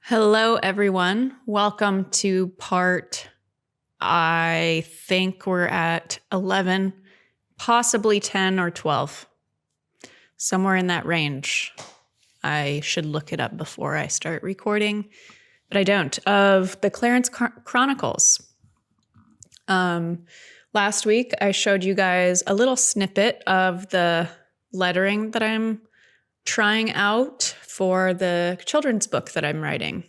Hello, everyone. Welcome to I think we're at 11, possibly 10 or 12, somewhere in that range. I should look it up before I start recording, but I don't, of the Clarence Chronicles. Last week, I showed you guys a little snippet of the lettering that I'm trying out for the children's book that I'm writing.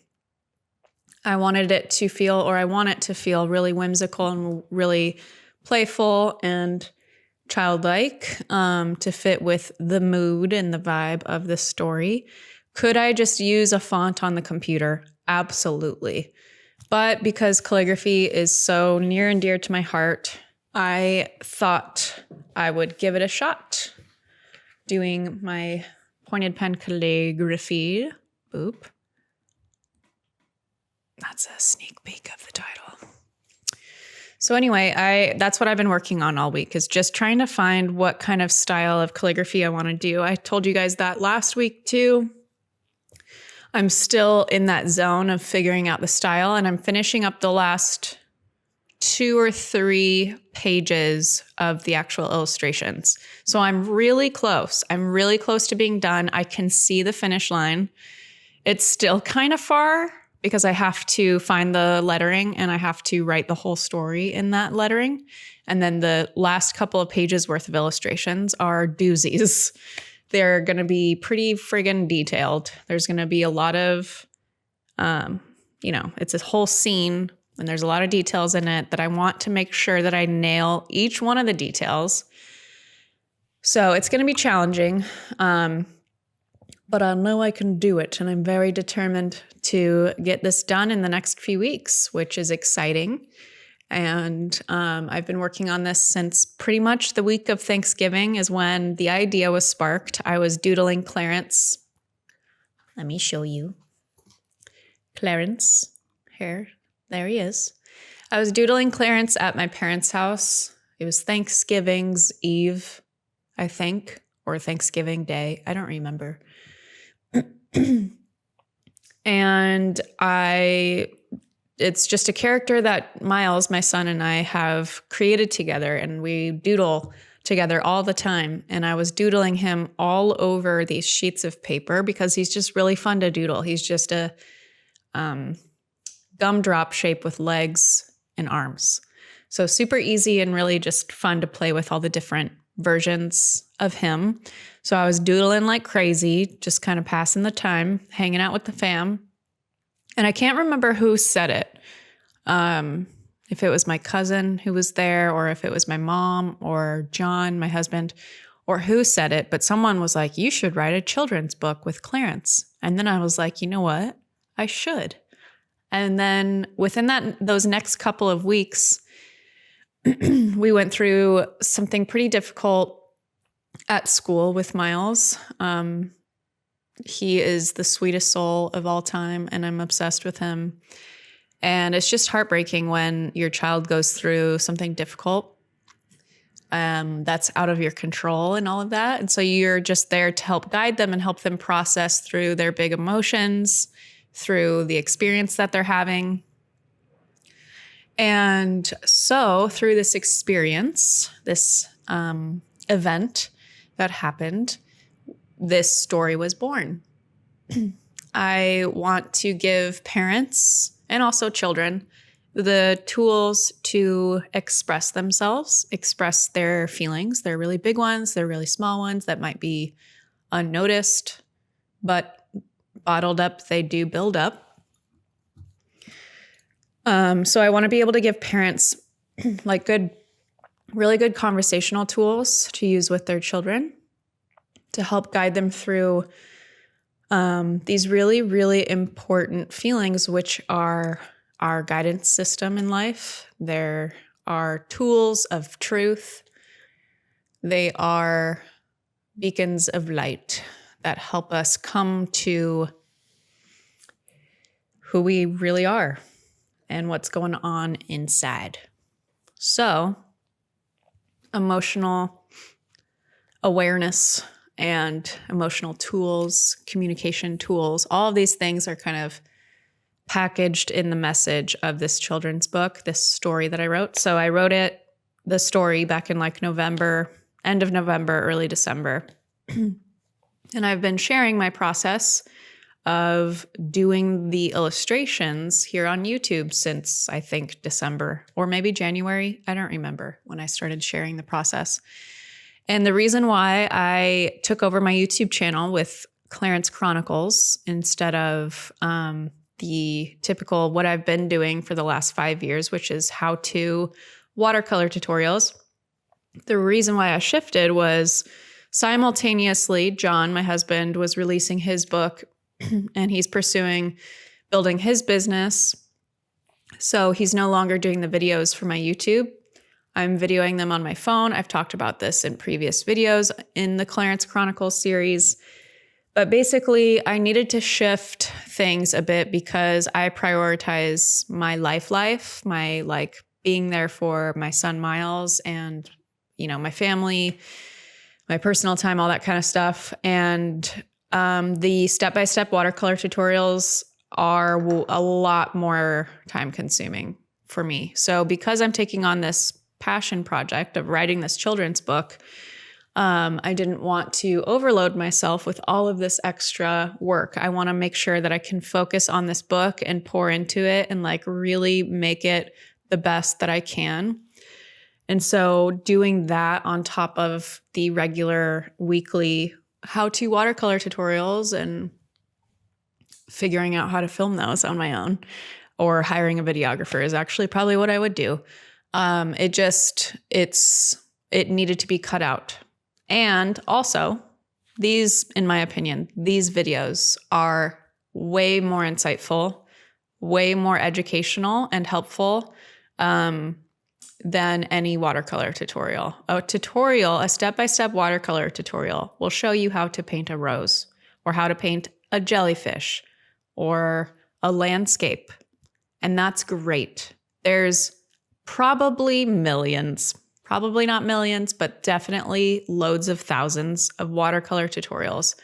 I want it to feel really whimsical and really playful and childlike, to fit with the mood and the vibe of the story. Could I just use a font on the computer? Absolutely. But because calligraphy is so near and dear to my heart, I thought I would give it a shot doing my pointed pen calligraphy. Boop. That's a sneak peek of the title. So anyway, that's what I've been working on all week, is just trying to find what kind of style of calligraphy I want to do. I told you guys that last week too. I'm still in that zone of figuring out the style, and I'm finishing up the last 2 or 3 pages of the actual illustrations. So I'm really close. I'm really close to being done. I can see the finish line. It's still kind of far because I have to find the lettering and I have to write the whole story in that lettering. And then the last couple of pages worth of illustrations are doozies. They're going to be pretty friggin' detailed. There's going to be a lot of, it's a whole scene and there's a lot of details in it that I want to make sure that I nail each one of the details. So it's going to be challenging, but I know I can do it. And I'm very determined to get this done in the next few weeks, which is exciting. And I've been working on this since pretty much the week of Thanksgiving is when the idea was sparked. I was doodling Clarence. Let me show you. Clarence, here, there he is. I was doodling Clarence at my parents' house. It was Thanksgiving's Eve, I think, or Thanksgiving Day. I don't remember. And it's just a character that Miles, my son, and I have created together, and we doodle together all the time. And I was doodling him all over these sheets of paper because he's just really fun to doodle. He's just a gumdrop shape with legs and arms. So super easy and really just fun to play with all the different versions of him. So I was doodling like crazy, just kind of passing the time, hanging out with the fam. And I can't remember who said it. If it was my cousin who was there, or if it was my mom or John, my husband, or who said it, but someone was like, you should write a children's book with Clarence. And then I was like, you know what? I should. And then within those next couple of weeks, we went through something pretty difficult at school with Miles. He is the sweetest soul of all time, and I'm obsessed with him. And it's just heartbreaking when your child goes through something difficult that's out of your control and all of that. And so you're just there to help guide them and help them process through their big emotions, through the experience that they're having. And so through this experience, this event that happened, this story was born. I want to give parents and also children the tools to express themselves, express their feelings. They're really big ones, they're really small ones that might be unnoticed, but bottled up, they do build up. So I want to be able to give parents like really good conversational tools to use with their children to help guide them through these really, really important feelings, which are our guidance system in life. There are tools of truth. They are beacons of light that help us come to who we really are and what's going on inside. So, emotional awareness and emotional tools, communication tools, all of these things are kind of packaged in the message of this children's book, this story that I wrote. So I wrote the story back in like November, end of November, early December. And I've been sharing my process of doing the illustrations here on YouTube since I think December or maybe January. I don't remember when I started sharing the process. And the reason why I took over my YouTube channel with Clarence Chronicles instead of the typical what I've been doing for the last 5 years, which is how-to watercolor tutorials. The reason why I shifted was simultaneously, John, my husband, was releasing his book and he's pursuing building his business. So he's no longer doing the videos for my YouTube. I'm videoing them on my phone. I've talked about this in previous videos in the Clarence Chronicle series. But basically, I needed to shift things a bit because I prioritize my life, my like being there for my son Miles and, my family, my personal time, all that kind of stuff. And the step-by-step watercolor tutorials are a lot more time consuming for me. So because I'm taking on this passion project of writing this children's book, I didn't want to overload myself with all of this extra work. I want to make sure that I can focus on this book and pour into it and like really make it the best that I can. And so doing that on top of the regular weekly how-to watercolor tutorials and figuring out how to film those on my own or hiring a videographer is actually probably what I would do. It needed to be cut out. And also, in my opinion, these videos are way more insightful, way more educational and helpful than any watercolor tutorial. A step-by-step watercolor tutorial will show you how to paint a rose or how to paint a jellyfish or a landscape. And that's great. There's probably millions, probably not millions, but definitely loads of thousands of watercolor tutorials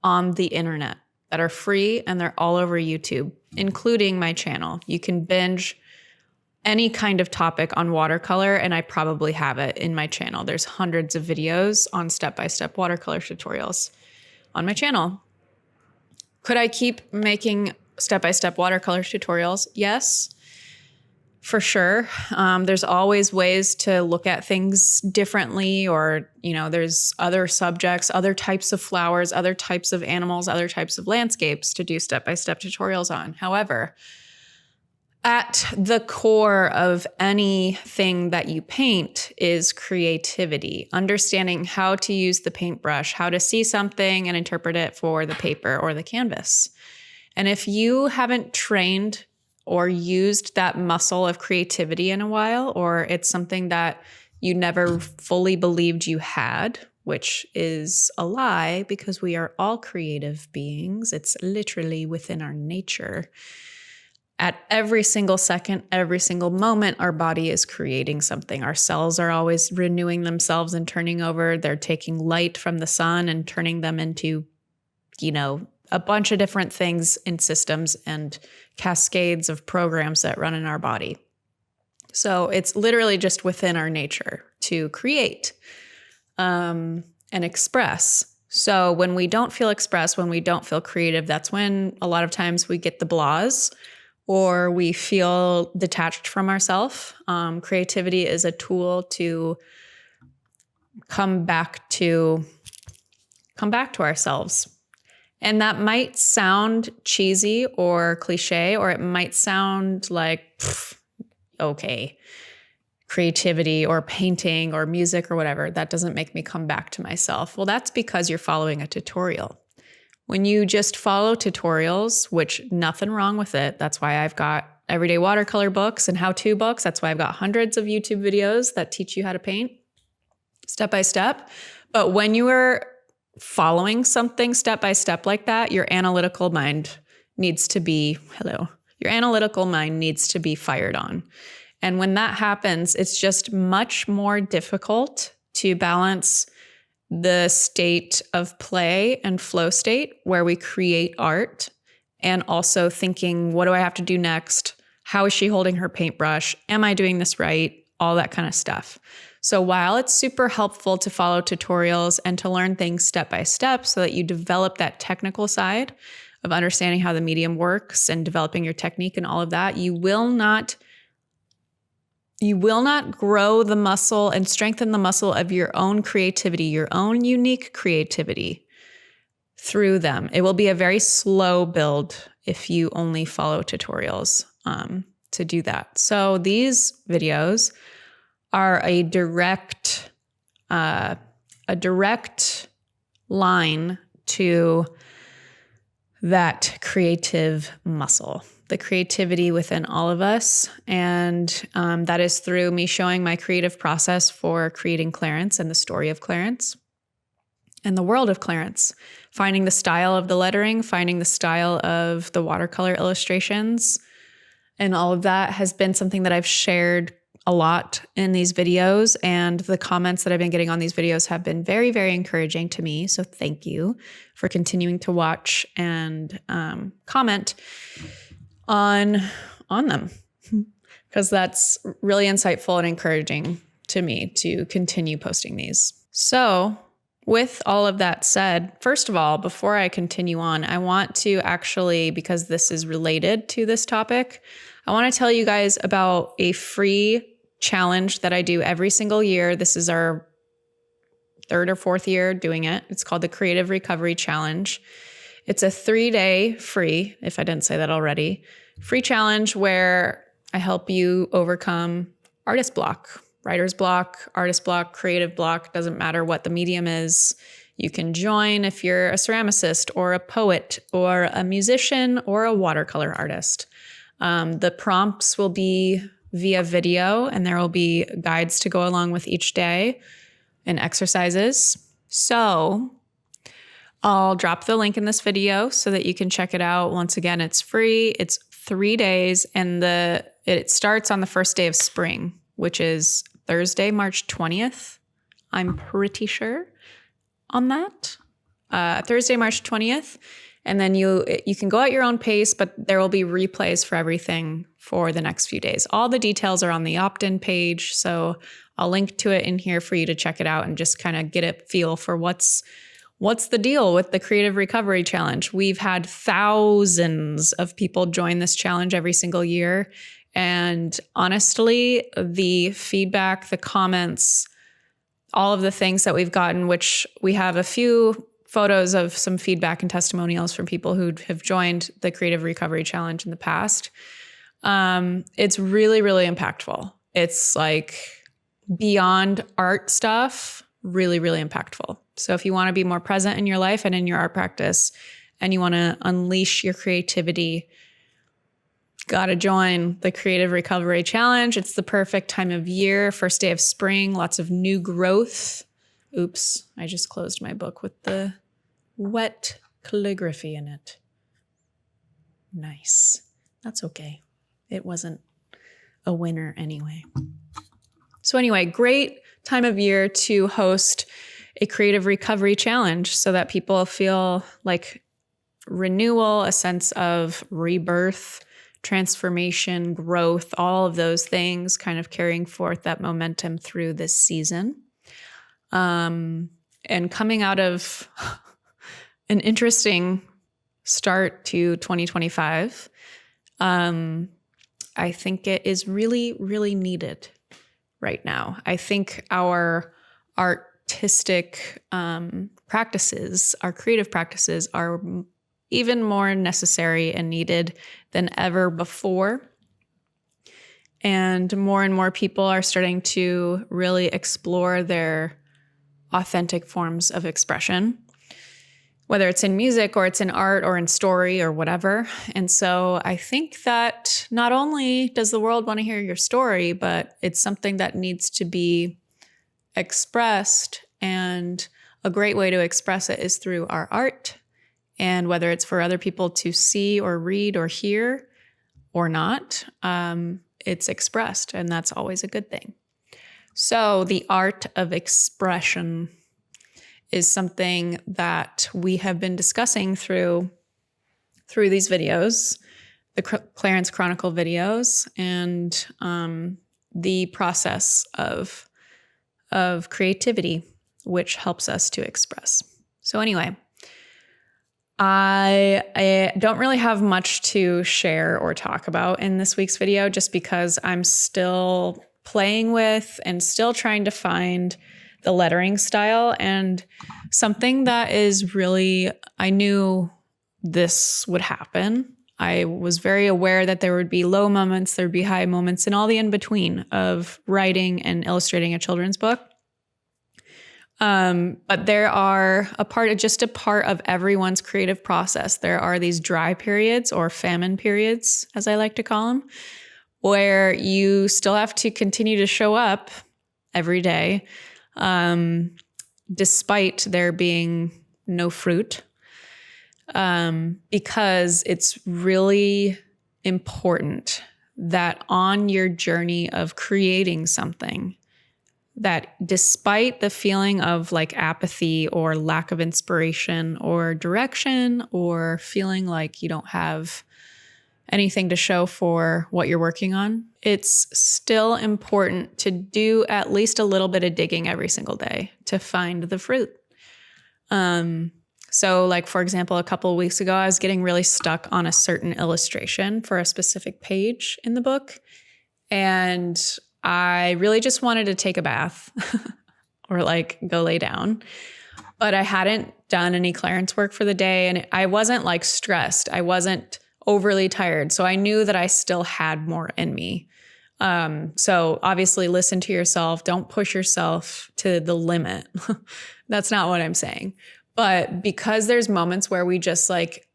on the internet that are free and they're all over YouTube, including my channel. You can binge any kind of topic on watercolor, and I probably have it in my channel. There's hundreds of videos on step-by-step watercolor tutorials on my channel. Could I keep making step-by-step watercolor tutorials? Yes. For sure. There's always ways to look at things differently or, there's other subjects, other types of flowers, other types of animals, other types of landscapes to do step-by-step tutorials on. However, at the core of anything that you paint is creativity, understanding how to use the paintbrush, how to see something and interpret it for the paper or the canvas. And if you haven't trained or used that muscle of creativity in a while, or it's something that you never fully believed you had, which is a lie because we are all creative beings. It's literally within our nature. At every single second, every single moment, our body is creating something. Our cells are always renewing themselves and turning over. They're taking light from the sun and turning them into, a bunch of different things in systems and cascades of programs that run in our body. So it's literally just within our nature to create and express. So when we don't feel expressed, when we don't feel creative, that's when a lot of times we get the blahs or we feel detached from ourselves. Creativity is a tool to come back to ourselves. And that might sound cheesy or cliche, or it might sound like, okay, creativity or painting or music or whatever, that doesn't make me come back to myself. Well, that's because you're following a tutorial. When you just follow tutorials, which nothing wrong with it, that's why I've got everyday watercolor books and how-to books. That's why I've got hundreds of YouTube videos that teach you how to paint step by step. But when you are following something step by step like that, your analytical mind needs to be fired on. And when that happens, it's just much more difficult to balance the state of play and flow state where we create art and also thinking, what do I have to do next? How is she holding her paintbrush? Am I doing this right? All that kind of stuff. So while it's super helpful to follow tutorials and to learn things step by step so that you develop that technical side of understanding how the medium works and developing your technique and all of that, you will not grow the muscle and strengthen the muscle of your own creativity, your own unique creativity through them. It will be a very slow build if you only follow tutorials to do that. So these videos are a direct line to that creative muscle, the creativity within all of us. And that is through me showing my creative process for creating Clarence and the story of Clarence and the world of Clarence, finding the style of the lettering, finding the style of the watercolor illustrations. And all of that has been something that I've shared a lot in these videos, and the comments that I've been getting on these videos have been very, very encouraging to me. So thank you for continuing to watch and comment on them, because that's really insightful and encouraging to me to continue posting these. So with all of that said, first of all, before I continue on, I want to actually, because this is related to this topic, I want to tell you guys about a free challenge that I do every single year. This is our 3rd or 4th year doing it. It's called the Creative Recovery Challenge. It's a 3-day free, if I didn't say that already, free challenge where I help you overcome artist block, writer's block, artist block, creative block. Doesn't matter what the medium is. You can join if you're a ceramicist or a poet or a musician or a watercolor artist. The prompts will be via video, and there will be guides to go along with each day and exercises. So I'll drop the link in this video so that you can check it out. Once again, it's free. It's 3 days, and it starts on the first day of spring, which is Thursday, March 20th. I'm pretty sure on that. Thursday, March 20th. And then you can go at your own pace, but there will be replays for everything for the next few days. All the details are on the opt-in page, so I'll link to it in here for you to check it out and just kind of get a feel for what's the deal with the Creative Recovery Challenge. We've had thousands of people join this challenge every single year, and honestly, the feedback, the comments, all of the things that we've gotten, which we have a few photos of some feedback and testimonials from people who have joined the Creative Recovery Challenge in the past. It's really, really impactful. It's like beyond art stuff, really, really impactful. So if you want to be more present in your life and in your art practice, and you want to unleash your creativity, got to join the Creative Recovery Challenge. It's the perfect time of year, first day of spring, lots of new growth. Oops, I just closed my book with the wet calligraphy in it. Nice. That's okay. It wasn't a winner anyway. So anyway, great time of year to host a Creative Recovery Challenge so that people feel like renewal, a sense of rebirth, transformation, growth, all of those things kind of carrying forth that momentum through this season. And coming out of an interesting start to 2025, I think it is really, really needed right now. I think our artistic practices, our creative practices are even more necessary and needed than ever before. And more people are starting to really explore their authentic forms of expression, whether it's in music or it's in art or in story or whatever. And so I think that not only does the world want to hear your story, but it's something that needs to be expressed. And a great way to express it is through our art. And whether it's for other people to see or read or hear or not, it's expressed. And that's always a good thing. So the art of expression is something that we have been discussing through through these videos, the Clarence Chronicle videos, and the process of creativity, which helps us to express. So anyway, I don't really have much to share or talk about in this week's video, just because I'm still playing with and still trying to find the lettering style. And something that is really, I knew this would happen. I was very aware that there would be low moments, there'd be high moments, and all the in between of writing and illustrating a children's book. But there are a part of everyone's creative process. There are these dry periods, or famine periods, as I like to call them, where you still have to continue to show up every day, despite there being no fruit. Because it's really important that on your journey of creating something, that despite the feeling of like apathy or lack of inspiration or direction, or feeling like you don't have anything to show for what you're working on, it's still important to do at least a little bit of digging every single day to find the fruit. So like, for example, a couple of weeks ago, I was getting really stuck on a certain illustration for a specific page in the book. And I really just wanted to take a bath or like go lay down. But I hadn't done any Clarence work for the day, and I wasn't like stressed. I wasn't overly tired. So I knew that I still had more in me. So obviously listen to yourself. Don't push yourself to the limit. That's not what I'm saying. But because there's moments where we just like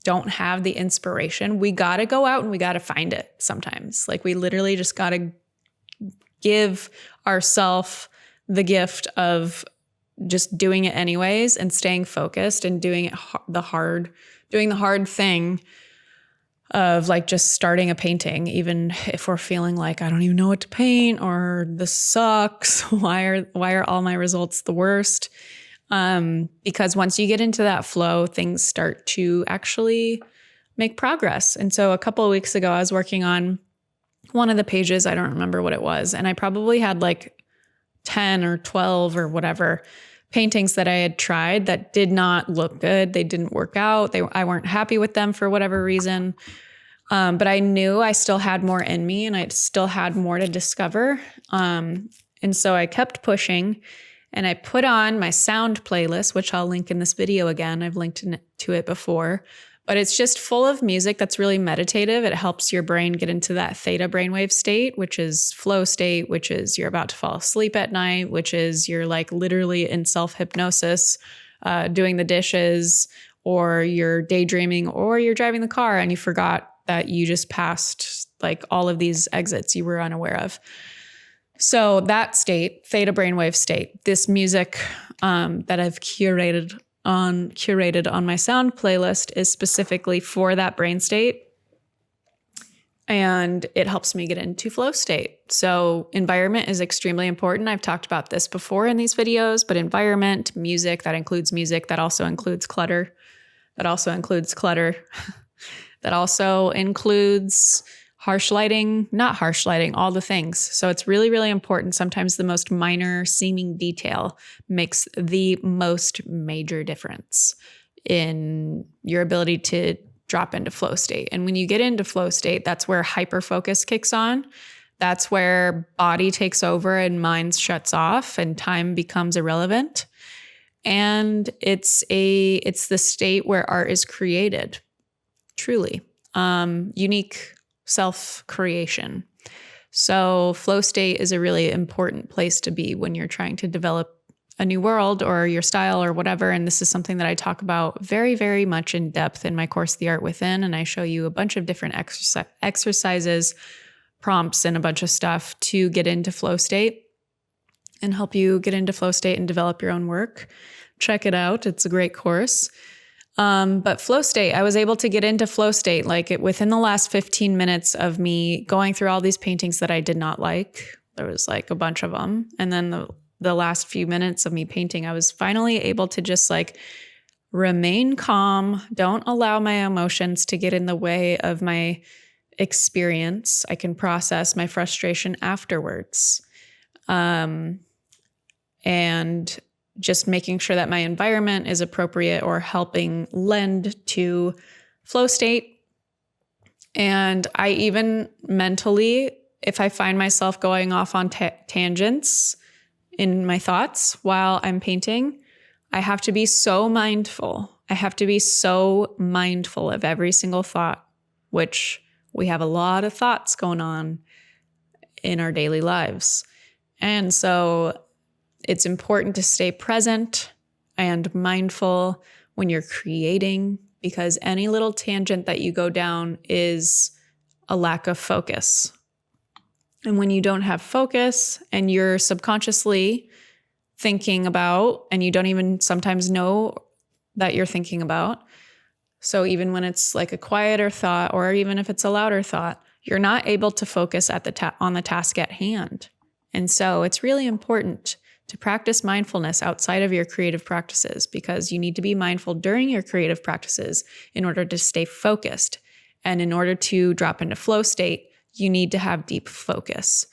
don't have the inspiration, we got to go out and we got to find it sometimes. Like we literally just got to give ourselves the gift of just doing it anyways and staying focused and doing the hard thing of like just starting a painting, even if we're feeling like I don't even know what to paint, or this sucks. Why are all my results the worst? Because once you get into that flow, things start to actually make progress. And so a couple of weeks ago, I was working on one of the pages. I don't remember what it was. And I probably had like 10 or 12 or whatever paintings that I had tried that did not look good. They didn't work out. I weren't happy with them for whatever reason. But I knew I still had more in me and I still had more to discover. And so I kept pushing. And I put on my sound playlist, which I'll link in this video again. I've linked to it before. But it's just full of music that's really meditative. It helps your brain get into that theta brainwave state, which is flow state, which is you're about to fall asleep at night, which is you're like literally in self-hypnosis, doing the dishes, or you're daydreaming, or you're driving the car and you forgot that you just passed like all of these exits you were unaware of. So that state, theta brainwave state, this music that I've curated on my sound playlist is specifically for that brain state. And it helps me get into flow state. So environment is extremely important. I've talked about this before in these videos, but environment, music, that includes music, that also includes clutter, that also includes harsh lighting, not harsh lighting, all the things. So it's really, really important. Sometimes the most minor seeming detail makes the most major difference in your ability to drop into flow state. And when you get into flow state, that's where hyperfocus kicks on. That's where body takes over and mind shuts off and time becomes irrelevant. And it's the state where art is created, truly. Unique self-creation. So flow state is a really important place to be when you're trying to develop a new world or your style or whatever. And this is something that I talk about very, very much in depth in my course, The Art Within. And I show you a bunch of different exercises, prompts, and a bunch of stuff to get into flow state and help you get into flow state and develop your own work. Check it out. It's a great course. But flow state, I was able to get into flow state within the last 15 minutes of me going through all these paintings that I did not like. There was like a bunch of them. And then the last few minutes of me painting, I was finally able to just like remain calm. Don't allow my emotions to get in the way of my experience. I can process my frustration afterwards. And just making sure that my environment is appropriate or helping lend to flow state. And I even mentally, if I find myself going off on tangents in my thoughts while I'm painting, I have to be so mindful. I have to be so mindful of every single thought, which we have a lot of thoughts going on in our daily lives. And so it's important to stay present and mindful when you're creating, because any little tangent that you go down is a lack of focus. And when you don't have focus and you're subconsciously thinking about, and you don't even sometimes know that you're thinking about, so even when it's like a quieter thought, or even if it's a louder thought, you're not able to focus at on the task at hand. And so it's really important to practice mindfulness outside of your creative practices, because you need to be mindful during your creative practices in order to stay focused. And in order to drop into flow state, you need to have deep focus.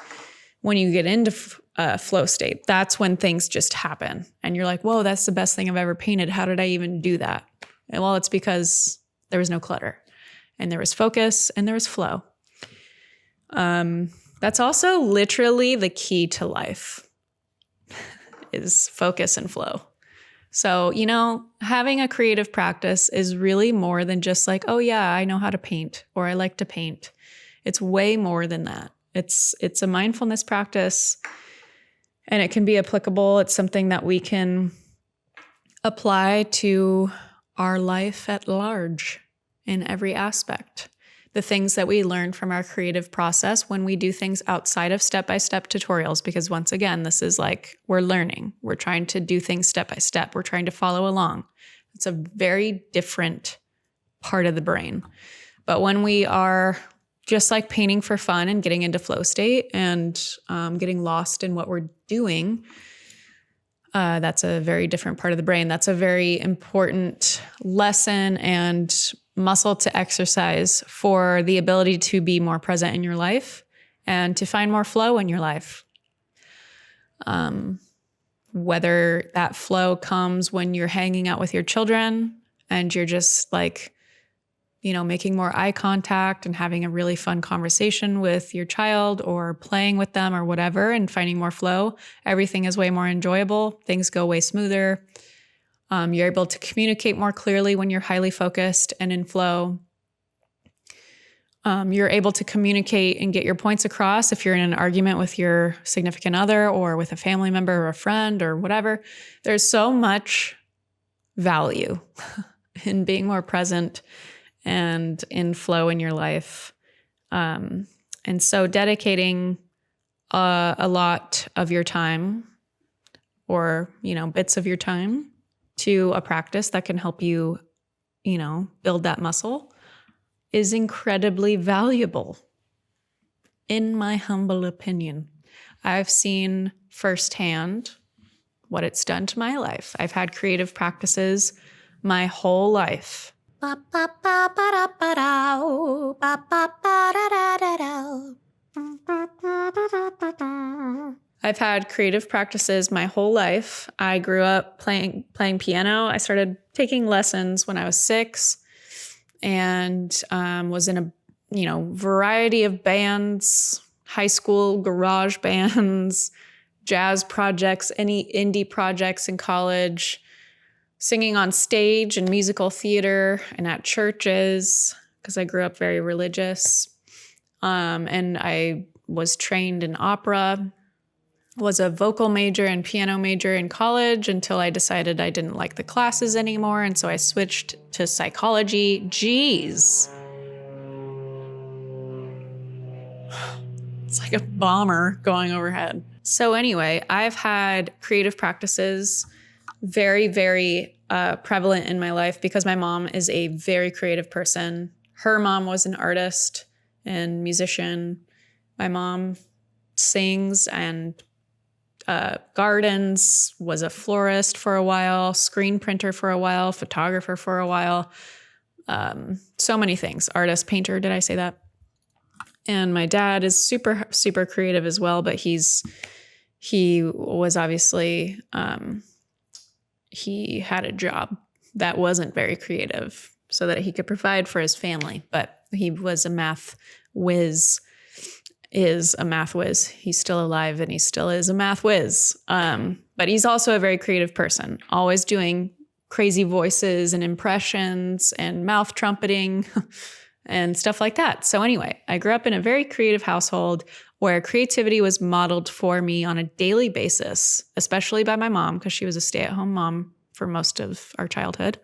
When you get into flow state, that's when things just happen. And you're like, whoa, that's the best thing I've ever painted. How did I even do that? And well, it's because there was no clutter and there was focus and there was flow. That's also literally the key to life. Is focus and flow. So, having a creative practice is really more than just like, oh yeah, I know how to paint, or I like to paint. It's way more than that. It's a mindfulness practice, and it can be applicable. It's something that we can apply to our life at large in every aspect. The things that we learn from our creative process when we do things outside of step-by-step tutorials, because once again, this is like, we're learning. We're trying to do things step-by-step. We're trying to follow along. It's a very different part of the brain. But when we are just like painting for fun and getting into flow state and getting lost in what we're doing, that's a very different part of the brain. That's a very important lesson and muscle to exercise for the ability to be more present in your life and to find more flow in your life. Whether that flow comes when you're hanging out with your children and you're just like, making more eye contact and having a really fun conversation with your child, or playing with them or whatever, and finding more flow, everything is way more enjoyable. Things go way smoother. You're able to communicate more clearly when you're highly focused and in flow. You're able to communicate and get your points across if you're in an argument with your significant other or with a family member or a friend or whatever. There's so much value in being more present and in flow in your life. And so dedicating a lot of your time, or, bits of your time, to a practice that can help you, build that muscle is incredibly valuable, in my humble opinion. I've seen firsthand what it's done to my life. I've had creative practices my whole life. I've had creative practices my whole life. I grew up playing piano. I started taking lessons when I was 6, and was in a variety of bands, high school garage bands, jazz projects, any indie projects in college, singing on stage and musical theater and at churches, because I grew up very religious. And I was trained in opera, was a vocal major and piano major in college until I decided I didn't like the classes anymore. And so I switched to psychology. Jeez. It's like a bomber going overhead. So anyway, I've had creative practices very, very prevalent in my life because my mom is a very creative person. Her mom was an artist and musician. My mom sings and gardens, was a florist for a while, screen printer for a while, photographer for a while. So many things. Artist, painter. Did I say that? And my dad is super, super creative as well, but he was obviously, he had a job that wasn't very creative so that he could provide for his family. But he was a math whiz, is a math whiz. He's still alive and he still is a math whiz. But he's also a very creative person, always doing crazy voices and impressions and mouth trumpeting and stuff like that. So anyway, I grew up in a very creative household where creativity was modeled for me on a daily basis, especially by my mom, because she was a stay-at-home mom for most of our childhood.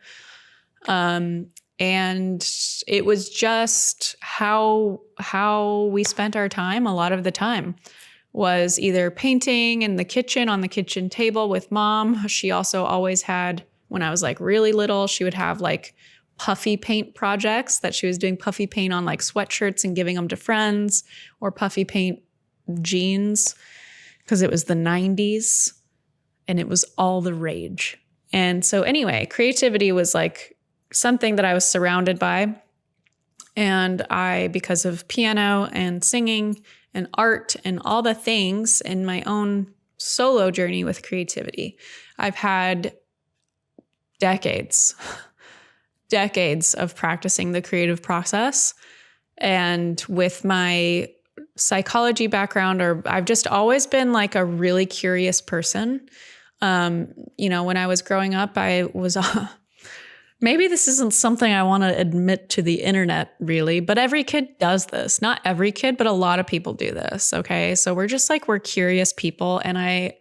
And it was just how we spent our time. A lot of the time was either painting in the kitchen on the kitchen table with mom. She also always had, when I was like really little, she would have like puffy paint projects that she was doing puffy paint on like sweatshirts and giving them to friends, or puffy paint jeans, because it was the 90s and it was all the rage. And so anyway, creativity was like something that I was surrounded by. And because of piano and singing and art and all the things in my own solo journey with creativity, I've had decades of practicing the creative process. And with my psychology background, or I've just always been like a really curious person. When I was growing up, I was, maybe this isn't something I want to admit to the internet really, but every kid does this. Not every kid, but a lot of people do this. Okay. So we're curious people. And I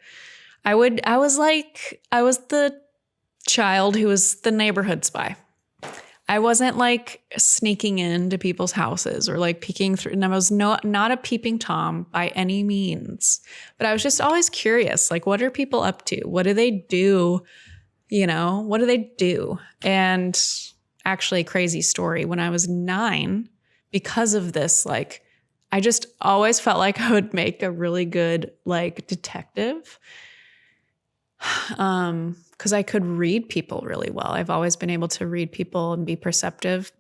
was the child who was the neighborhood spy. I wasn't like sneaking into people's houses or like peeking through. And I was not a peeping Tom by any means, but I was just always curious. Like, what are people up to? What do they do? What do they do? And actually, crazy story. When I was 9, because of this, like, I just always felt like I would make a really good like detective. Because I could read people really well. I've always been able to read people and be perceptive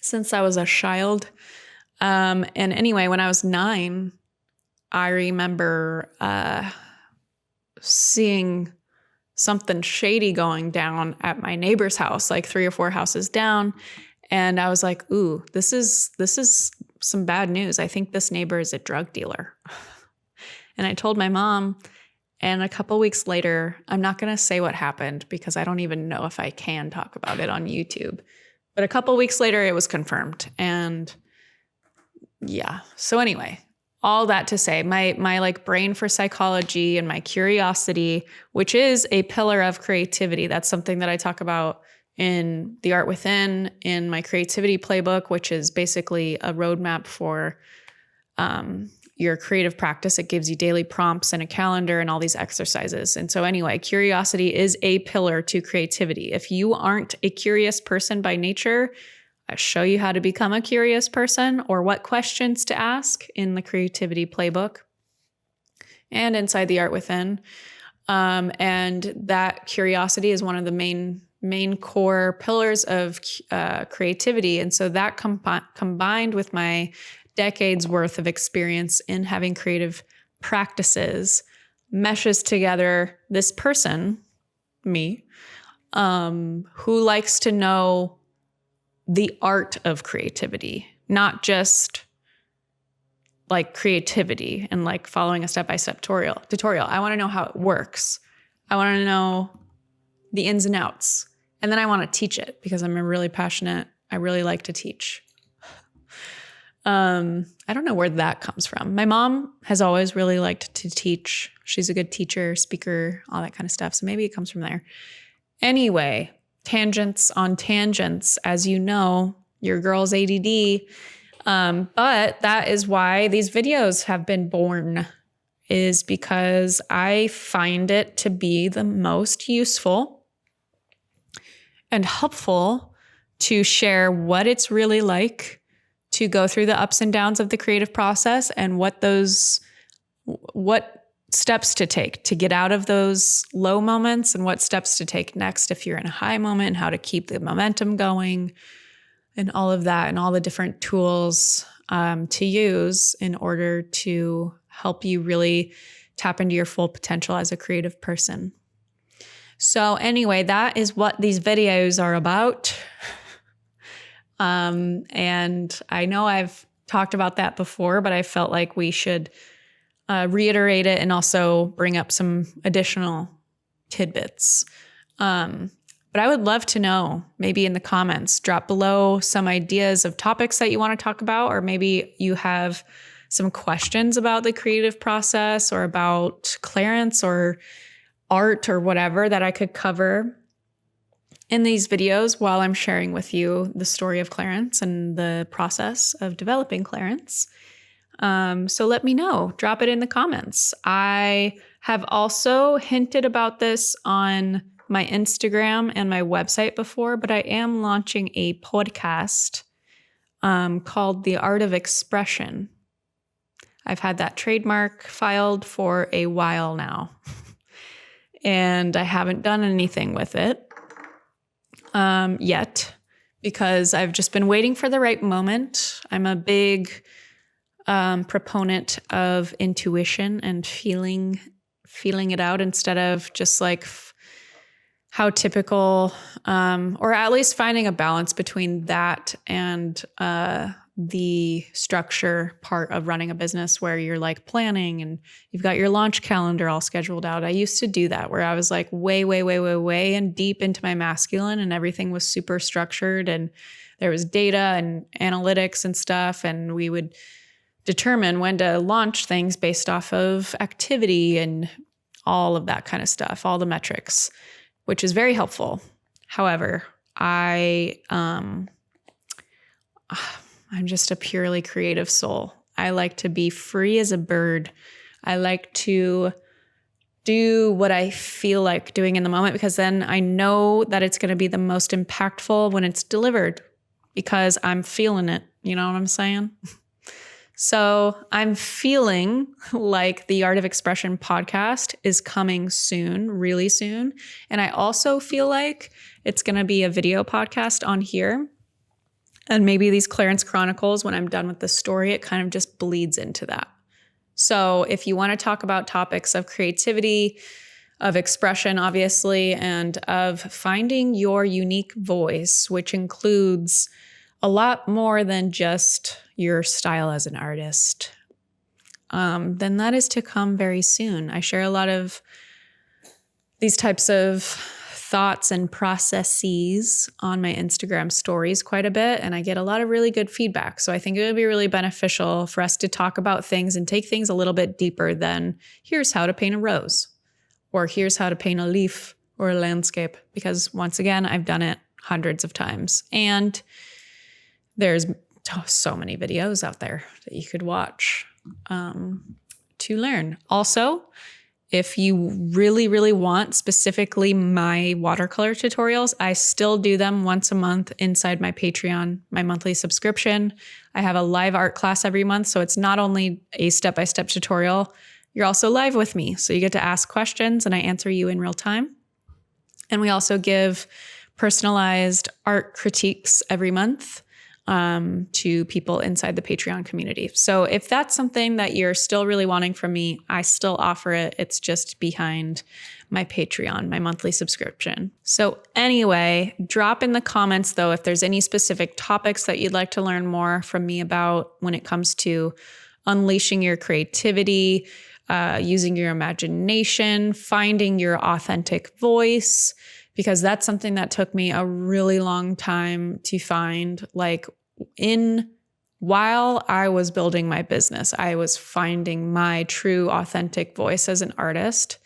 since I was a child. And anyway, when I was 9, I remember seeing something shady going down at my neighbor's house, like 3 or 4 houses down. And I was like, ooh, this is some bad news. I think this neighbor is a drug dealer. And I told my mom. And a couple weeks later, I'm not going to say what happened because I don't even know if I can talk about it on YouTube. But a couple weeks later, it was confirmed. And yeah. So anyway, all that to say, my like brain for psychology and my curiosity, which is a pillar of creativity. That's something that I talk about in The Art Within, in my creativity playbook, which is basically a roadmap for your creative practice. It gives you daily prompts and a calendar and all these exercises. And so anyway, curiosity is a pillar to creativity. If you aren't a curious person by nature, I show you how to become a curious person or what questions to ask in the creativity playbook and inside The Art Within. And that curiosity is one of the main core pillars of creativity. And so that combined with my decades worth of experience in having creative practices meshes together this person, me, who likes to know the art of creativity, not just like creativity and like following a step-by-step tutorial. I want to know how it works. I want to know the ins and outs. And then I want to teach it because I'm I really like to teach. I don't know where that comes from. My mom has always really liked to teach. She's a good teacher, speaker, all that kind of stuff. So maybe it comes from there. Anyway, tangents on tangents, as you know, your girl's ADD. But that is why these videos have been born, is because I find it to be the most useful and helpful to share what it's really like to go through the ups and downs of the creative process and what steps to take to get out of those low moments and what steps to take next if you're in a high moment, and how to keep the momentum going and all of that, and all the different tools to use in order to help you really tap into your full potential as a creative person. So anyway, that is what these videos are about. And I know I've talked about that before, but I felt like we should reiterate it and also bring up some additional tidbits. But I would love to know, maybe in the comments, drop below some ideas of topics that you want to talk about, or maybe you have some questions about the creative process or about Clarence or art or whatever that I could cover in these videos while I'm sharing with you the story of Clarence and the process of developing Clarence. So let me know. Drop it in the comments. I have also hinted about this on my Instagram and my website before, but I am launching a podcast called The Art of Expression. I've had that trademark filed for a while now, and I haven't done anything with it yet, because I've just been waiting for the right moment. I'm a big proponent of intuition and feeling it out instead of just like how typical, or at least finding a balance between that and the structure part of running a business, where you're like planning and you've got your launch calendar all scheduled out. I used to do that, where I was like way and deep into my masculine, and everything was super structured, and there was data and analytics and stuff, and we would determine when to launch things based off of activity and all of that kind of stuff, all the metrics, which is very helpful. However, I'm just a purely creative soul. I like to be free as a bird. I like to do what I feel like doing in the moment, because then I know that it's going to be the most impactful when it's delivered, because I'm feeling it. You know what I'm saying? So I'm feeling like the Art of Expression podcast is coming soon, really soon. And I also feel like it's going to be a video podcast on here. And maybe these Clarence Chronicles, when I'm done with the story, it kind of just bleeds into that. So if you want to talk about topics of creativity, of expression, obviously, and of finding your unique voice, which includes a lot more than just your style as an artist, then that is to come very soon. I share a lot of these types of thoughts and processes on my Instagram stories quite a bit, and I get a lot of really good feedback. So I think it would be really beneficial for us to talk about things and take things a little bit deeper than here's how to paint a rose, or here's how to paint a leaf or a landscape, because once again, I've done it hundreds of times, and there's so many videos out there that you could watch to learn. Also, if you really want specifically my watercolor tutorials, I still do them once a month inside my Patreon, my monthly subscription. I have a live art class every month, so it's not only a step-by-step tutorial, you're also live with me. So you get to ask questions and I answer you in real time. And we also give personalized art critiques every month to people inside the Patreon community. So if that's something that you're still really wanting from me, I still offer it. It's just behind my Patreon, my monthly subscription. So anyway, drop in the comments though, if there's any specific topics that you'd like to learn more from me about when it comes to unleashing your creativity, using your imagination, finding your authentic voice, because that's something that took me a really long time to find. Like while I was building my business, I was finding my true authentic voice as an artist,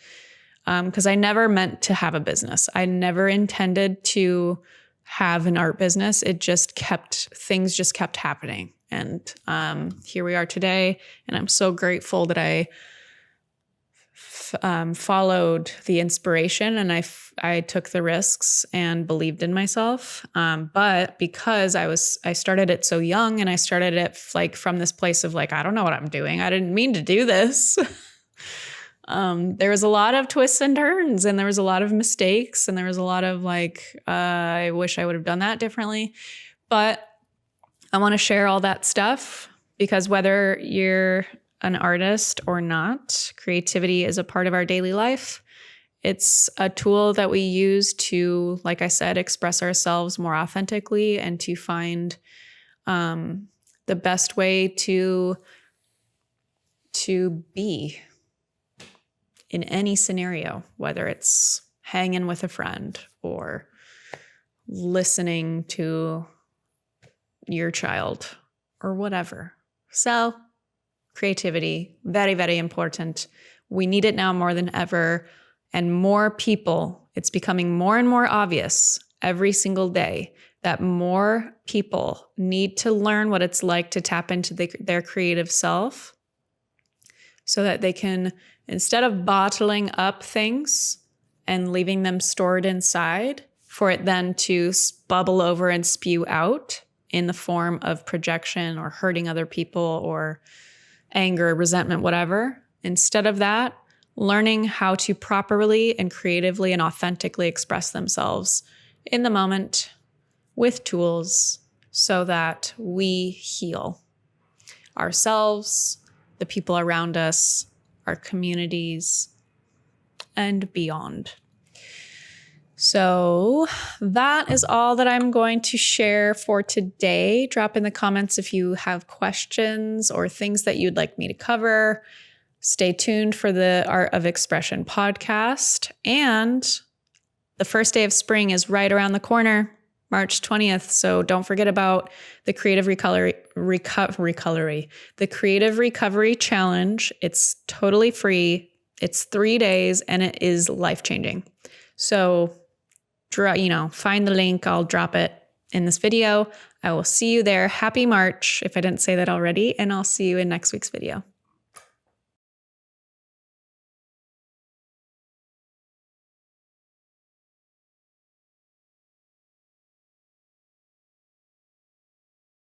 because I never meant to have a business. I never intended to have an art business. Things just kept happening. And here we are today. And I'm so grateful that I followed the inspiration and I took the risks and believed in myself. But because I started it so young, and I started it like from this place of like, I don't know what I'm doing. I didn't mean to do this. There was a lot of twists and turns, and there was a lot of mistakes, and there was a lot of I wish I would have done that differently. But I want to share all that stuff because whether you're an artist or not, creativity is a part of our daily life. It's a tool that we use to, like I said, express ourselves more authentically and to find the best way to be in any scenario, whether it's hanging with a friend or listening to your child or whatever. So creativity, very, very important. We need it now more than ever. And more people, it's becoming more and more obvious every single day that more people need to learn what it's like to tap into their creative self so that they can, instead of bottling up things and leaving them stored inside, for it then to bubble over and spew out in the form of projection or hurting other people or anger, resentment, whatever. Instead of that, learning how to properly and creatively and authentically express themselves in the moment with tools so that we heal ourselves, the people around us, our communities, and beyond. So that is all that I'm going to share for today. Drop in the comments if you have questions or things that you'd like me to cover. Stay tuned for the Art of Expression podcast. And the first day of spring is right around the corner, March 20th. So don't forget about the Creative the Creative Recovery Challenge. It's totally free. It's 3 days and it is life-changing. So, find the link. I'll drop it in this video. I will see you there. Happy March, if I didn't say that already, and I'll see you in next week's video.